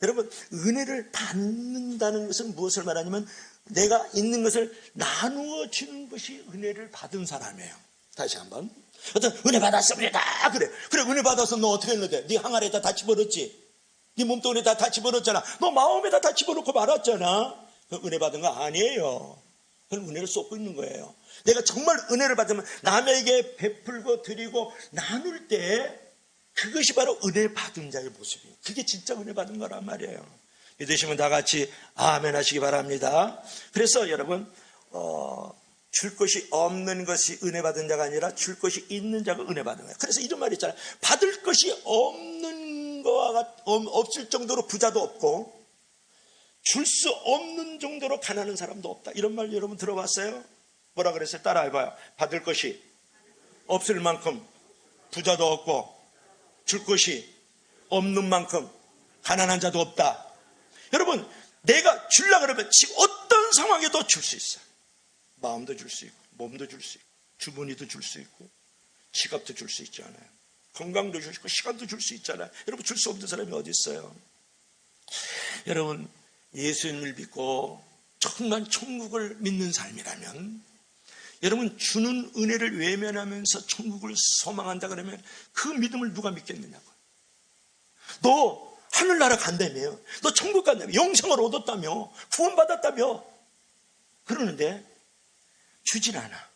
A: 여러분, 은혜를 받는다는 것은 무엇을 말하냐면 내가 있는 것을 나누어 주는 것이 은혜를 받은 사람이에요. 다시 한번. 어떤 은혜 받았습니다. 그래 은혜 받아서 너 어떻게 했는데? 네 항아리에다 다 집어넣었지. 네 몸뚱이에다 다 집어넣었잖아. 너 마음에다 다 집어넣고 말았잖아. 그 은혜 받은 거 아니에요. 그건 은혜를 쏟고 있는 거예요. 내가 정말 은혜를 받으면 남에게 베풀고 드리고 나눌 때 그것이 바로 은혜 받은 자의 모습이에요. 그게 진짜 은혜 받은 거란 말이에요. 믿으시면 다 같이 아멘 하시기 바랍니다. 그래서 여러분, 줄 것이 없는 것이 은혜 받은 자가 아니라 줄 것이 있는 자가 은혜 받은 거예요. 그래서 이런 말이 있잖아요. 받을 것이 없는 거가 없을 정도로 부자도 없고 줄 수 없는 정도로 가난한 사람도 없다. 이런 말 여러분 들어봤어요? 뭐라 그랬어요? 따라해봐요. 받을 것이 없을 만큼 부자도 없고 줄 것이 없는 만큼 가난한 자도 없다. 여러분, 내가 주려고 그러면 지금 어떤 상황에도 줄 수 있어요. 마음도 줄 수 있고 몸도 줄 수 있고 주머니도 줄 수 있고 지갑도 줄 수 있잖아요. 건강도 줄 수 있고 시간도 줄 수 있잖아요. 여러분, 줄 수 없는 사람이 어디 있어요? 여러분, 예수님을 믿고 정말 천국을 믿는 삶이라면 여러분, 주는 은혜를 외면하면서 천국을 소망한다 그러면 그 믿음을 누가 믿겠느냐고요. 너 하늘나라 간다며, 너 천국 간다며, 영생을 얻었다며, 구원받았다며 그러는데 주질 않아.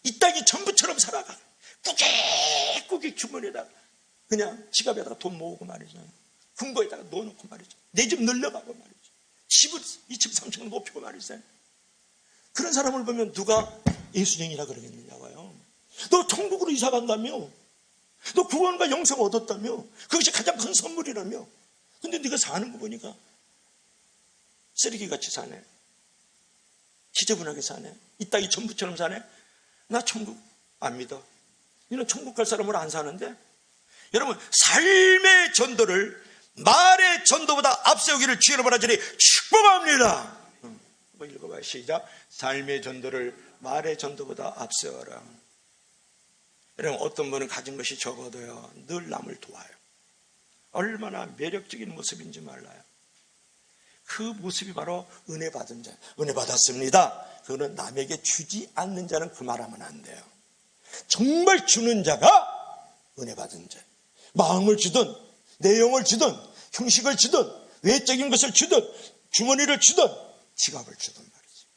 A: 이 땅이 전부처럼 살아가. 꾸깃꾸깃 주머니에다가 그냥 지갑에다가 돈 모으고 말이죠. 금고에다가 넣어놓고 말이죠. 내 집 늘려가고 말이죠. 집을 2층 3층 높이고 말이죠. 그런 사람을 보면 누가 예수쟁이라 그러겠느냐고요. 너 천국으로 이사 간다며, 너 구원과 영생 얻었다며, 그것이 가장 큰 선물이라며. 근데 네가 사는 거 보니까 쓰레기같이 사네, 지저분하게 사네, 이 땅이 전부처럼 사네. 나 천국 안 믿어. 너는 천국 갈 사람으로 안 사는데. 여러분, 삶의 전도를 말의 전도보다 앞세우기를 주의로 바라지니 축복합니다. 한번 읽어봐요. 시작. 삶의 전도를 말의 전도보다 앞세워라. 여러분, 어떤 분은 가진 것이 적어도요 늘 남을 도와요. 얼마나 매력적인 모습인지 몰라요. 그 모습이 바로 은혜 받은 자. 은혜 받았습니다. 그거는 남에게 주지 않는 자는 그 말하면 안 돼요. 정말 주는 자가 은혜 받은 자. 마음을 주든 내용을 주든 형식을 주든 외적인 것을 주든 주머니를 주든 지갑을 주든 말이죠.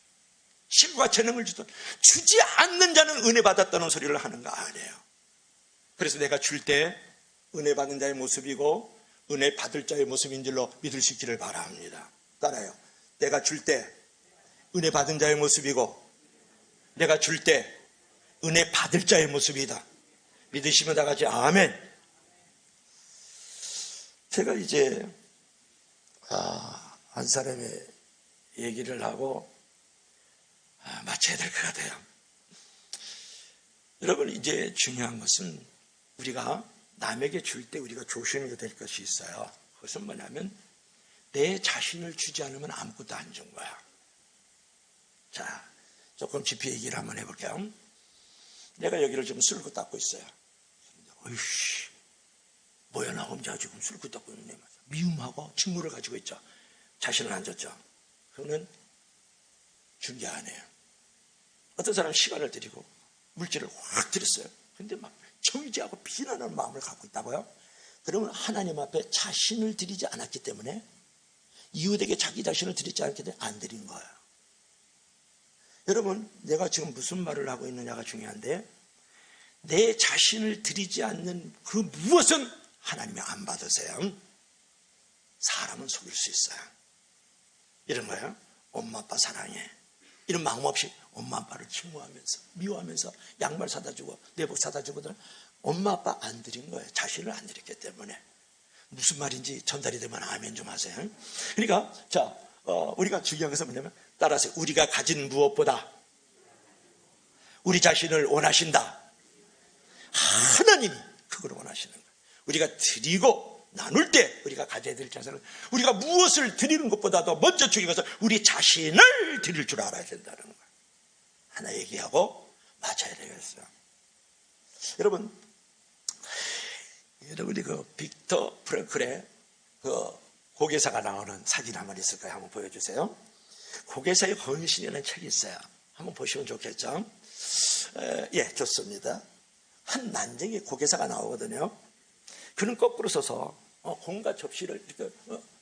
A: 실과 재능을 주든 주지 않는 자는 은혜 받았다는 소리를 하는 거 아니에요. 그래서 내가 줄 때 은혜 받는 자의 모습이고 은혜 받을 자의 모습인 줄로 믿을 수 있기를 바랍니다. 따라요. 내가 줄 때 은혜 받은 자의 모습이고 내가 줄 때 은혜 받을 자의 모습이다. 믿으시면 다 같이 아멘. 제가 이제 한 사람의 얘기를 하고 마쳐야 될 것 같아요. 여러분, 이제 중요한 것은 우리가 남에게 줄 때 우리가 조심해야 될 것이 있어요. 그것은 뭐냐면 내 자신을 주지 않으면 아무것도 안 준 거야. 자, 조금 깊이 얘기를 한번 해볼게요. 내가 여기를 지금 쓸고 닦고 있어요. 어이씨, 뭐야, 나 혼자 지금 쓸고 닦고 있네. 미움하고 직무를 가지고 있죠. 자신을 안 줬죠. 그러면 준 게 아니에요. 어떤 사람은 시간을 들이고 물질을 확 들였어요. 근데 막 정죄하고 비난하는 마음을 갖고 있다고요. 그러면 하나님 앞에 자신을 드리지 않았기 때문에, 이웃에게 자기 자신을 드리지 않기 때문에 안 드린 거예요. 여러분, 내가 지금 무슨 말을 하고 있느냐가 중요한데, 내 자신을 드리지 않는 그 무엇은 하나님이 안 받으세요. 사람은 속일 수 있어요. 이런 거예요. 엄마 아빠 사랑해, 이런 마음 없이 엄마 아빠를 증오하면서 미워하면서 양말 사다 주고 내복 사다 주거든. 엄마 아빠 안 드린 거예요. 자신을 안 드렸기 때문에. 무슨 말인지 전달이 되면 아멘 좀 하세요. 그러니까 자, 우리가 중요한 것은 뭐냐면, 따라서 우리가 가진 무엇보다 우리 자신을 원하신다. 하나님이 그걸 원하시는 거예요. 우리가 드리고 나눌 때 우리가 가져야 될 자세는, 우리가 무엇을 드리는 것보다도 먼저 중요한 것은 우리 자신을 드릴 줄 알아야 된다는 거예요. 하나 얘기하고 맞춰야 되겠어요. 여러분, 여러분이 그 빅터 프랭클의 그 고개사가 나오는 사진 한번 있을 거예요. 한번 보여주세요. 고개사의 헌신이라는 책이 있어요. 한번 보시면 좋겠죠. 예, 좋습니다. 한 난쟁이 고개사가 나오거든요. 그는 거꾸로 서서 공과 접시를 이렇게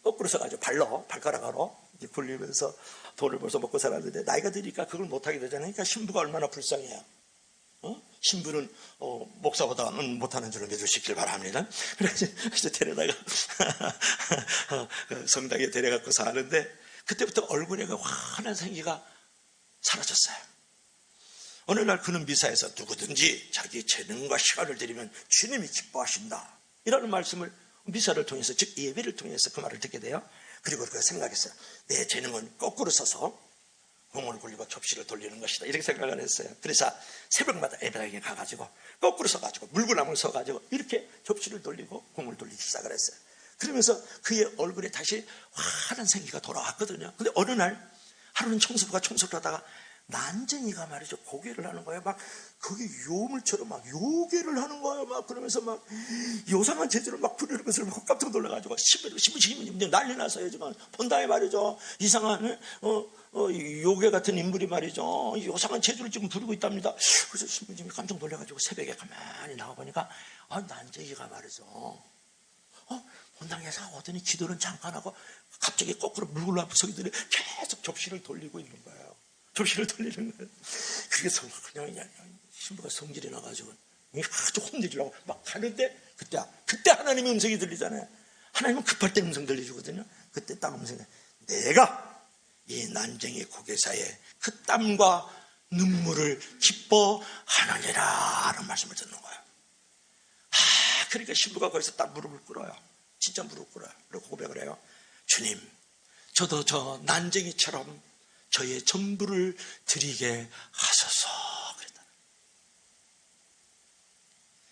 A: 거꾸로 서가지고 발가락으로 굴리면서 돈을 벌써 먹고 살았는데, 나이가 드니까 그걸 못하게 되잖아요. 그러니까 신부가 얼마나 불쌍해요. 신부는 목사보다는 못하는 줄을 믿으시길 바랍니다. 그래서 이제 데려다가 성당에 데려가고 사는데, 그때부터 얼굴에 그 환한 생기가 사라졌어요. 어느 날 그는 미사에서 누구든지 자기 재능과 시간을 드리면 주님이 기뻐하신다, 이라는 말씀을 미사를 통해서, 즉 예배를 통해서 그 말을 듣게 돼요. 그리고 그가 생각했어요. 내 재능은 거꾸로 서서 공을 굴리고 접시를 돌리는 것이다, 이렇게 생각을 했어요. 그래서 새벽마다 예배당에 가가지고 거꾸로 서가지고 물구나무를 서가지고 이렇게 접시를 돌리고 공을 돌리기 시작을 했어요. 그러면서 그의 얼굴에 다시 환한 생기가 돌아왔거든요. 근데 어느 날 하루는 청소부가 청소를 하다가 난쟁이가 말이죠, 고개를 하는 거예요. 막 거기 요물처럼 막 요괴를 하는 거예요. 막 그러면서 막 요상한 재주를 막 부리는 것을 막 깜짝 놀라가지고 신부님이 난리 났어요. 지금 본다에 말이죠, 이상한 요괴 같은 인물이 말이죠, 요상한 재주를 지금 부리고 있답니다. 그래서 신부님이 깜짝 놀라가지고 새벽에 가만히 나와보니까 난쟁이가 말이죠, 본당에서 오더니 기도는 잠깐 하고 갑자기 거꾸로 물구나무 서기더니 계속 접시를 돌리고 있는 거예요. 접시를 돌리는 거예요. 그래서 그냥 신부가 성질이 나가지고 아주 혼내주려고 막 하는데, 그때 하나님의 음성이 들리잖아요. 하나님은 급할 때 음성 들려주거든요. 그때 딱 음성이, 내가 이 난쟁이 고개 사이에 그 땀과 눈물을 기뻐하느니라 하는 말씀을 듣는 거예요. 그러니까 신부가 거기서 딱 무릎을 꿇어요. 진짜 무릎 꿇어요. 그리고 고백을 해요. 주님, 저도 저 난쟁이처럼 저의 전부를 드리게 하소서, 그랬다.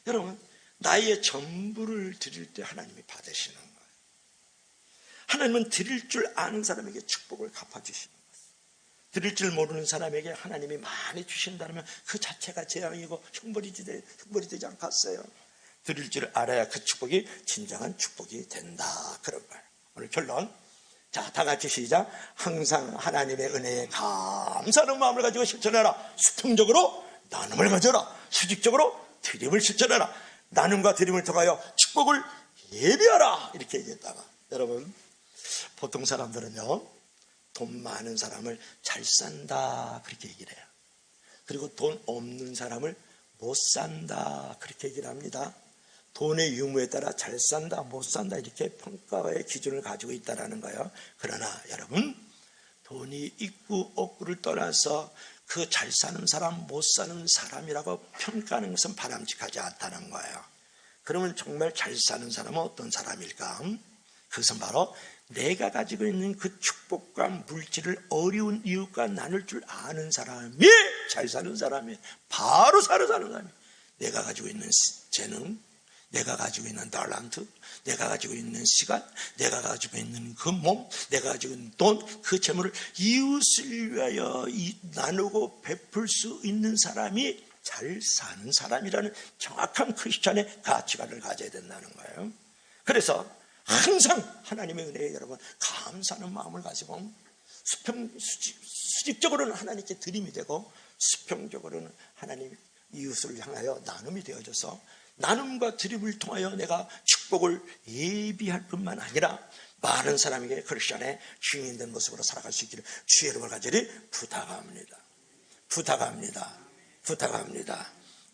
A: 여러분, 나의 전부를 드릴 때 하나님이 받으시는 거예요. 하나님은 드릴 줄 아는 사람에게 축복을 갚아주시는 거예요. 드릴 줄 모르는 사람에게 하나님이 많이 주신다면 그 자체가 재앙이고 형벌이 되지 않겠어요? 드릴 줄 알아야 그 축복이 진정한 축복이 된다, 그런 말. 오늘 결론. 자, 다 같이 시작. 항상 하나님의 은혜에 감사하는 마음을 가지고 실천해라. 수평적으로 나눔을 가져라. 수직적으로 드림을 실천해라. 나눔과 드림을 통하여 축복을 예비하라, 이렇게 얘기했다가, 여러분, 보통 사람들은요, 돈 많은 사람을 잘 산다, 그렇게 얘기를 해요. 그리고 돈 없는 사람을 못 산다, 그렇게 얘기를 합니다. 돈의 유무에 따라 잘 산다, 못 산다, 이렇게 평가의 기준을 가지고 있다는 거예요. 그러나 여러분, 돈이 있고 없고를 떠나서 그 잘 사는 사람, 못 사는 사람이라고 평가하는 것은 바람직하지 않다는 거예요. 그러면 정말 잘 사는 사람은 어떤 사람일까? 그것은 바로 내가 가지고 있는 그 축복과 물질을 어려운 이웃과 나눌 줄 아는 사람이 잘 사는 사람이에요. 바로 사는 사람이. 내가 가지고 있는 재능, 내가 가지고 있는 달란트, 내가 가지고 있는 시간, 내가 가지고 있는 그 몸, 내가 가지고 있는 돈, 그 재물을 이웃을 위하여 나누고 베풀 수 있는 사람이 잘 사는 사람이라는 정확한 크리스찬의 가치관을 가져야 된다는 거예요. 그래서 항상 하나님의 은혜에 여러분 감사하는 마음을 가지고 수직적으로는 하나님께 드림이 되고, 수평적으로는 하나님 이웃을 향하여 나눔이 되어져서, 나눔과 드림을 통하여 내가 축복을 예비할 뿐만 아니라 많은 사람에게 크리스천의 증인된 모습으로 살아갈 수 있기를 주의 이름을 간절히 부탁합니다.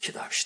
A: 기도합시다.